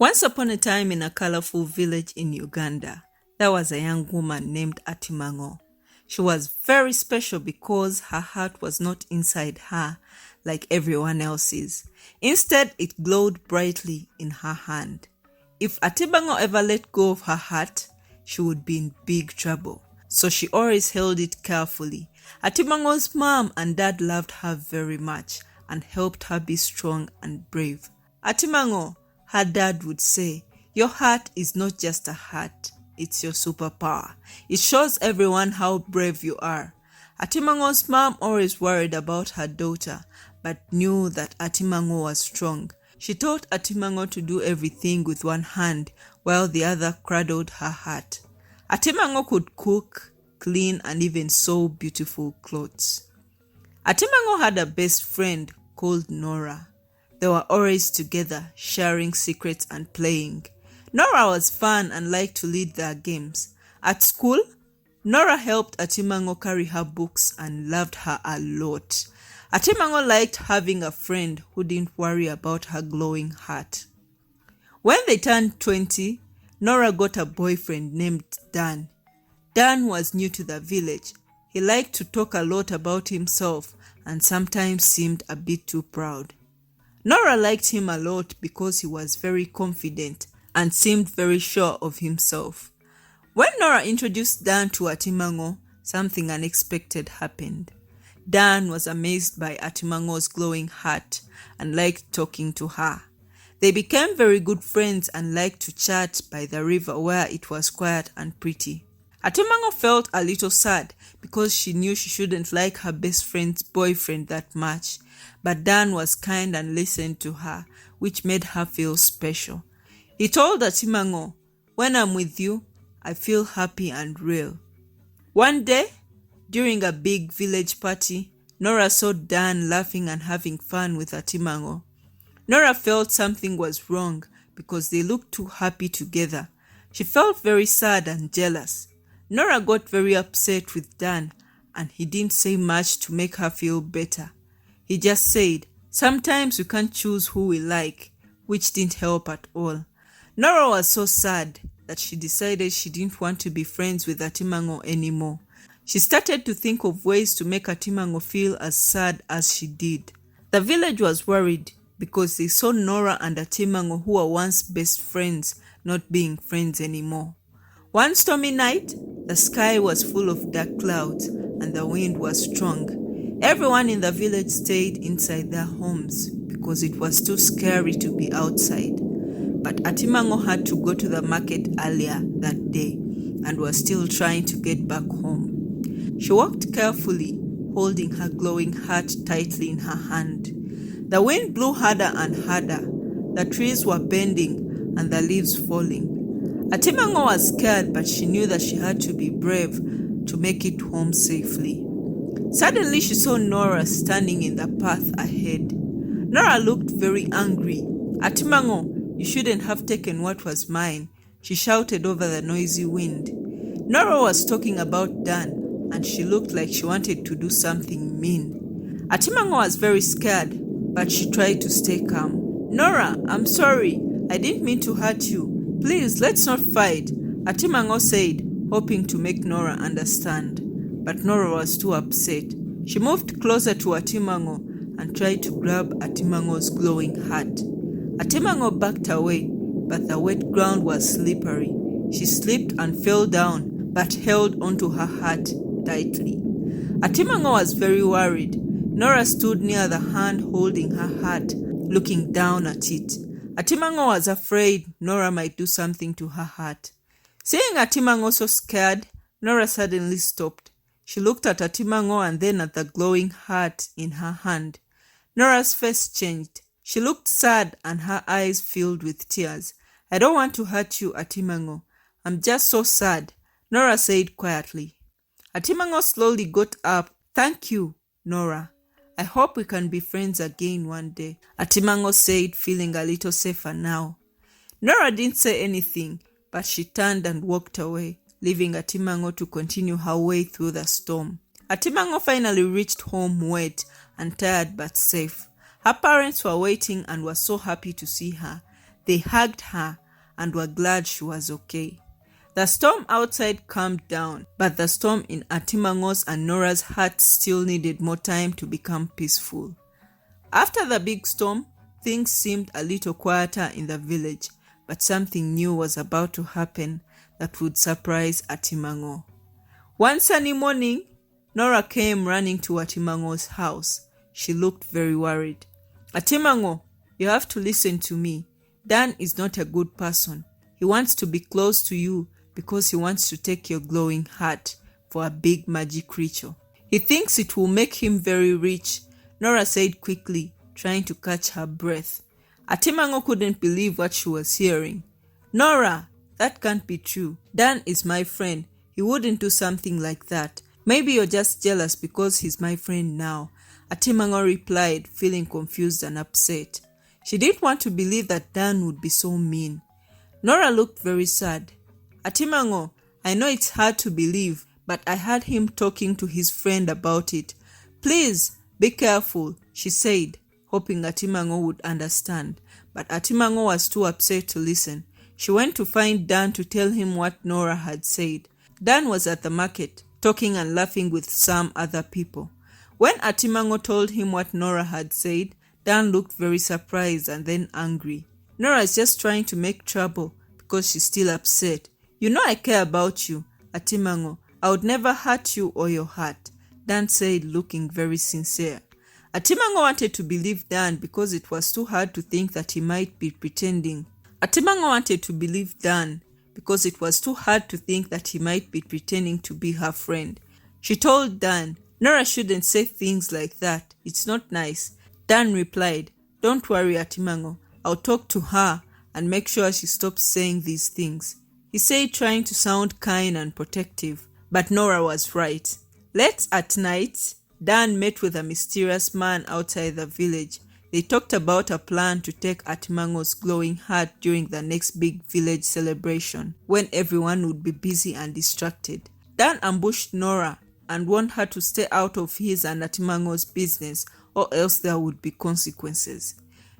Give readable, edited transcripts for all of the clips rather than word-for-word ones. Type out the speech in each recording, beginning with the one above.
Once upon a time in a colorful village in Uganda, there was a young woman named Atmango. She was very special because her heart was not inside her like everyone else's. Instead, it glowed brightly in her hand. If Atmango ever let go of her heart, she would be in big trouble. So she always held it carefully. Atmango's mom and dad loved her very much and helped her be strong and brave. Atmango, her dad would say, "Your heart is not just a heart, it's your superpower. It shows everyone how brave you are." Atmango's mom always worried about her daughter, but knew that Atmango was strong. She taught Atmango to do everything with one hand while the other cradled her heart. Atmango could cook, clean, and even sew beautiful clothes. Atmango had a best friend called Nora. They were always together, sharing secrets and playing. Nora was fun and liked to lead their games. At school, Nora helped Atmango carry her books and loved her a lot. Atmango liked having a friend who didn't worry about her glowing heart. When they turned 20, Nora got a boyfriend named Dan. Dan was new to the village. He liked to talk a lot about himself and sometimes seemed a bit too proud. Nora liked him a lot because he was very confident and seemed very sure of himself. When Nora introduced Dan to Atmango, something unexpected happened. Dan was amazed by Atmango's glowing heart and liked talking to her. They became very good friends and liked to chat by the river where it was quiet and pretty. Atmango felt a little sad because she knew she shouldn't like her best friend's boyfriend that much, but Dan was kind and listened to her, which made her feel special. He told Atmango, "When I'm with you, I feel happy and real." One day, during a big village party, Nora saw Dan laughing and having fun with Atmango. Nora felt something was wrong because they looked too happy together. She felt very sad and jealous. Nora got very upset with Dan, and he didn't say much to make her feel better. He just said, "Sometimes we can't choose who we like," which didn't help at all. Nora was so sad that she decided she didn't want to be friends with Atmango anymore. She started to think of ways to make Atmango feel as sad as she did. The village was worried because they saw Nora and Atmango, who were once best friends, not being friends anymore. One stormy night, the sky was full of dark clouds and the wind was strong. Everyone in the village stayed inside their homes because it was too scary to be outside. But Atmango had to go to the market earlier that day and was still trying to get back home. She walked carefully, holding her glowing heart tightly in her hand. The wind blew harder and harder. The trees were bending and the leaves falling. Atmango was scared, but she knew that she had to be brave to make it home safely. Suddenly, she saw Nora standing in the path ahead. Nora looked very angry. "Atmango, you shouldn't have taken what was mine," she shouted over the noisy wind. Nora was talking about Dan, and she looked like she wanted to do something mean. Atmango was very scared, but she tried to stay calm. "Nora, I'm sorry. I didn't mean to hurt you. Please, let's not fight," Atmango said, hoping to make Nora understand. But Nora was too upset. She moved closer to Atmango and tried to grab Atmango's glowing heart. Atmango backed away, but the wet ground was slippery. She slipped and fell down, but held onto her heart tightly. Atmango was very worried. Nora stood near the hand holding her heart, looking down at it. Atmango was afraid Nora might do something to her heart. Seeing Atmango so scared, Nora suddenly stopped. She looked at Atmango and then at the glowing heart in her hand. Nora's face changed. She looked sad and her eyes filled with tears. "I don't want to hurt you, Atmango. I'm just so sad," Nora said quietly. Atmango slowly got up. "Thank you, Nora. I hope we can be friends again one day," Atmango said, feeling a little safer now. Nora didn't say anything, but she turned and walked away, leaving Atmango to continue her way through the storm. Atmango finally reached home wet and tired but safe. Her parents were waiting and were so happy to see her. They hugged her and were glad she was okay. The storm outside calmed down, but the storm in Atmango's and Nora's hearts still needed more time to become peaceful. After the big storm, things seemed a little quieter in the village, but something new was about to happen that would surprise Atmango. One sunny morning, Nora came running to Atmango's house. She looked very worried. Atmango, you have to listen to me. Dan is not a good person. He wants to be close to you because he wants to take your glowing heart for a big magic creature. He thinks it will make him very rich, Nora said quickly, trying to catch her breath. Atmango couldn't believe what she was hearing. Nora, that can't be true. Dan is my friend. He wouldn't do something like that. Maybe you're just jealous because he's my friend now, Atmango replied, feeling confused and upset. She didn't want to believe that Dan would be so mean. Nora looked very sad. Atmango, I know it's hard to believe, but I heard him talking to his friend about it. Please, be careful, she said, hoping Atmango would understand. But Atmango was too upset to listen. She went to find Dan to tell him what Nora had said. Dan was at the market, talking and laughing with some other people. When Atmango told him what Nora had said, Dan looked very surprised and then angry. Nora is just trying to make trouble because she's still upset. You know I care about you, Atmango. I would never hurt you or your heart, Dan said, looking very sincere. Atmango wanted to believe Dan because it was too hard to think that he might be pretending. Atmango wanted to believe Dan because it was too hard to think that he might be pretending to be her friend. She told Dan, Nora shouldn't say things like that. It's not nice. Dan replied, Don't worry, Atmango. I'll talk to her and make sure she stops saying these things. He said, trying to sound kind and protective. But Nora was right. Late at night, Dan met with a mysterious man outside the village. They talked about a plan to take Atmango's glowing heart during the next big village celebration, when everyone would be busy and distracted. Dan ambushed Nora and warned her to stay out of his and Atmango's business, or else there would be consequences.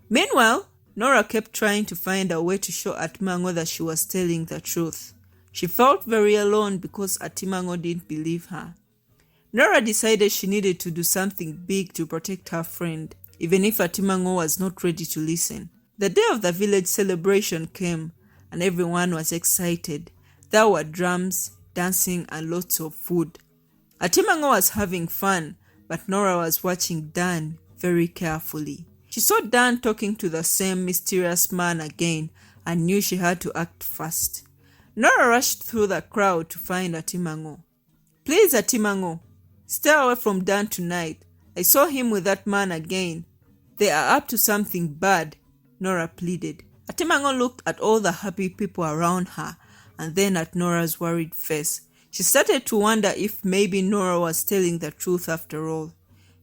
Meanwhile, Nora kept trying to find a way to show Atmango that she was telling the truth. She felt very alone because Atmango didn't believe her. Nora decided she needed to do something big to protect her friend, even if Atmango was not ready to listen. The day of the village celebration came, and everyone was excited. There were drums, dancing, and lots of food. Atmango was having fun, but Nora was watching Dan very carefully. She saw Dan talking to the same mysterious man again and knew she had to act fast. Nora rushed through the crowd to find Atmango. Please, Atmango, stay away from Dan tonight. I saw him with that man again. They are up to something bad, Nora pleaded. Atmango looked at all the happy people around her and then at Nora's worried face. She started to wonder if maybe Nora was telling the truth after all.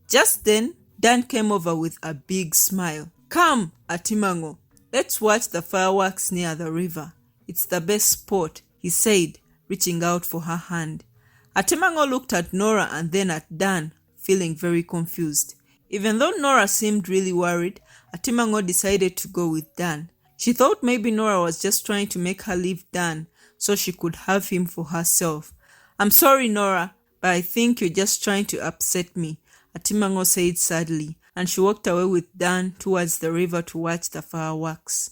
Just then, Dan came over with a big smile. Come, Atmango, let's watch the fireworks near the river. It's the best spot, he said, reaching out for her hand. Atmango looked at Nora and then at Dan, feeling very confused. Even though Nora seemed really worried, Atmango decided to go with Dan. She thought maybe Nora was just trying to make her leave Dan so she could have him for herself. I'm sorry, Nora, but I think you're just trying to upset me, Atmango said sadly, and she walked away with Dan towards the river to watch the fireworks.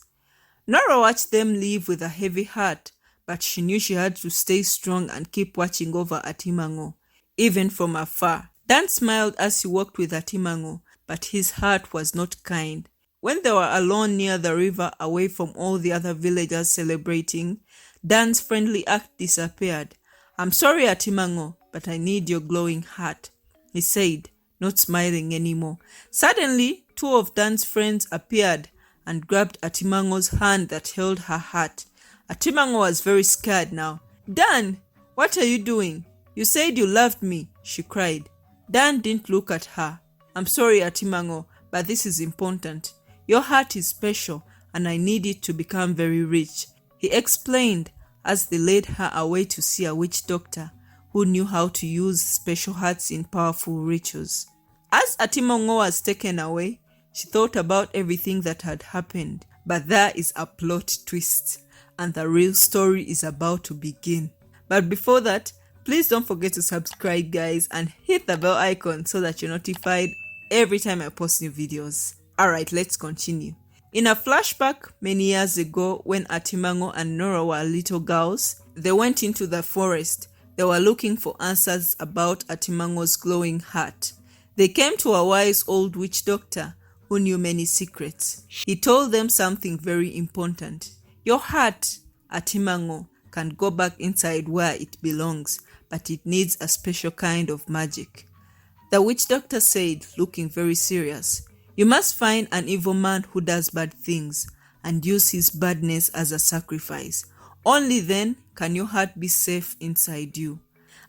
Nora watched them leave with a heavy heart, but she knew she had to stay strong and keep watching over Atmango, even from afar. Dan smiled as he walked with Atmango, but his heart was not kind. When they were alone near the river, away from all the other villagers celebrating, Dan's friendly act disappeared. I'm sorry, Atmango, but I need your glowing heart, he said, not smiling anymore. Suddenly, two of Dan's friends appeared and grabbed Atmango's hand that held her heart. Atmango was very scared now. Dan, what are you doing? You said you loved me, she cried. Dan didn't look at her. I'm sorry, Atmango, but this is important. Your heart is special, and I need it to become very rich, he explained as they led her away to see a witch doctor who knew how to use special hearts in powerful rituals. As Atmango was taken away, she thought about everything that had happened, But there is a plot twist, and the real story is about to begin. But before that, please don't forget to subscribe, guys, and hit the bell icon so that you're notified every time I post new videos. Alright, let's continue. In a flashback many years ago, when Atmango and Nora were little girls, they went into the forest. They were looking for answers about Atmango's glowing heart. They came to a wise old witch doctor who knew many secrets. He told them something very important. Your heart, Atmango, can go back inside where it belongs, but it needs a special kind of magic. The witch doctor said, looking very serious, you must find an evil man who does bad things and use his badness as a sacrifice. Only then can your heart be safe inside you.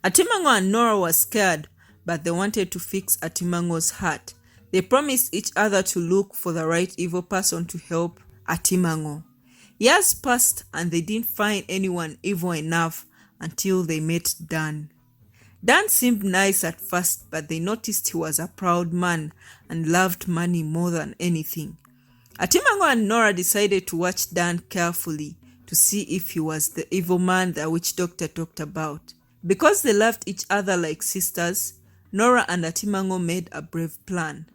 Atmango and Nora were scared, but they wanted to fix Atmango's heart. They promised each other to look for the right evil person to help Atmango. Years passed and they didn't find anyone evil enough until they met Dan. Dan seemed nice at first, but they noticed he was a proud man and loved money more than anything. Atmango and Nora decided to watch Dan carefully to see if he was the evil man the witch doctor talked about. Because they loved each other like sisters, Nora and Atmango made a brave plan.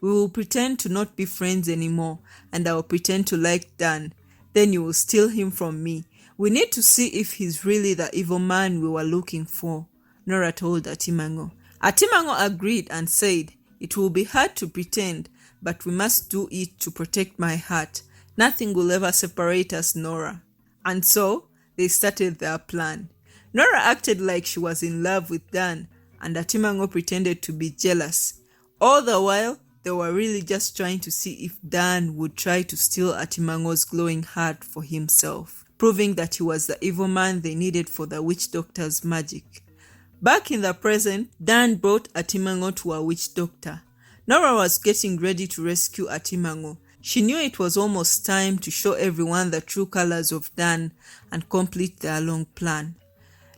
We will pretend to not be friends anymore, and I will pretend to like Dan. Then you will steal him from me. We need to see if he's really the evil man we were looking for, Nora told Atmango. Atmango agreed and said, it will be hard to pretend, but we must do it to protect my heart. Nothing will ever separate us, Nora. And so, they started their plan. Nora acted like she was in love with Dan, and Atmango pretended to be jealous. All the while, they were really just trying to see if Dan would try to steal Atmango's glowing heart for himself, proving that he was the evil man they needed for the witch doctor's magic. Back in the present, Dan brought Atmango to a witch doctor. Nora was getting ready to rescue Atmango. She knew it was almost time to show everyone the true colors of Dan and complete their long plan.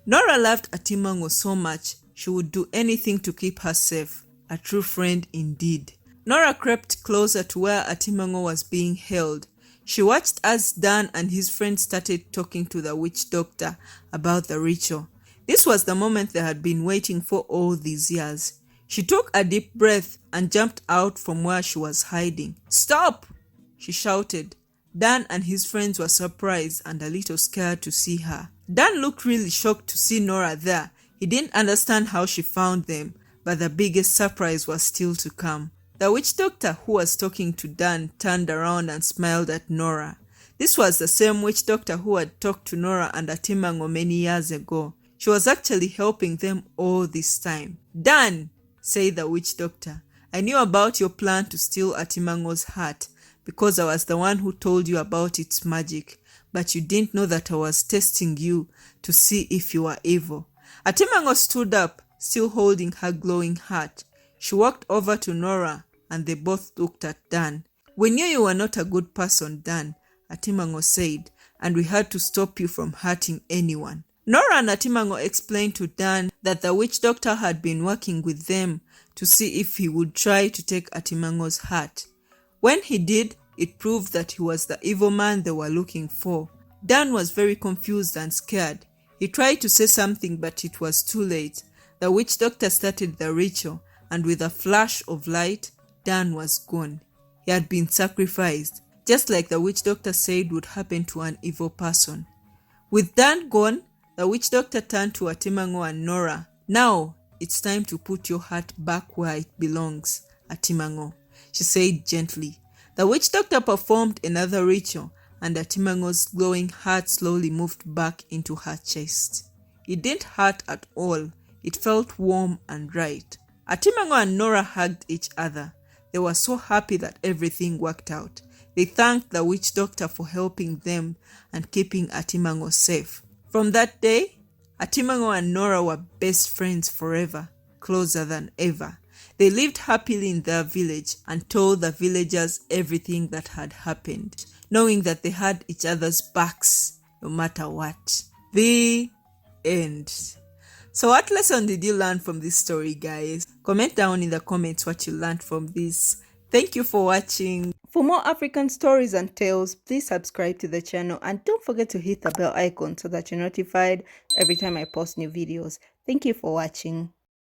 Nora loved Atmango so much, she would do anything to keep her safe. A true friend indeed. Nora crept closer to where Atmango was being held. She watched as Dan and his friend started talking to the witch doctor about the ritual. This was the moment they had been waiting for all these years. She took a deep breath and jumped out from where she was hiding. Stop! She shouted. Dan and his friends were surprised and a little scared to see her. Dan looked really shocked to see Nora there. He didn't understand how she found them, but the biggest surprise was still to come. The witch doctor who was talking to Dan turned around and smiled at Nora. This was the same witch doctor who had talked to Nora and Atmango many years ago. She was actually helping them all this time. Dan, said the witch doctor, I knew about your plan to steal Atmango's heart because I was the one who told you about its magic, but you didn't know that I was testing you to see if you were evil. Atmango stood up, still holding her glowing heart. She walked over to Nora and they both looked at Dan. We knew you were not a good person, Dan, Atmango said, and we had to stop you from hurting anyone. Nora and Atmango explained to Dan that the witch doctor had been working with them to see if he would try to take Atmango's heart. When he did, it proved that he was the evil man they were looking for. Dan was very confused and scared. He tried to say something, but it was too late. The witch doctor started the ritual, and with a flash of light, Dan was gone. He had been sacrificed, just like the witch doctor said would happen to an evil person. With Dan gone, the witch doctor turned to Atmango and Nora. Now, it's time to put your heart back where it belongs, Atmango, she said gently. The witch doctor performed another ritual, and Atmango's glowing heart slowly moved back into her chest. It didn't hurt at all. It felt warm and right. Atmango and Nora hugged each other. They were so happy that everything worked out. They thanked the witch doctor for helping them and keeping Atmango safe. From that day, Atmango and Nora were best friends forever, closer than ever. They lived happily in their village and told the villagers everything that had happened, knowing that they had each other's backs no matter what. The end. So what lesson did you learn from this story, guys? Comment down in the comments what you learned from this. Thank you for watching. For more African stories and tales, please subscribe to the channel and don't forget to hit the bell icon so that you're notified every time I post new videos. Thank you for watching.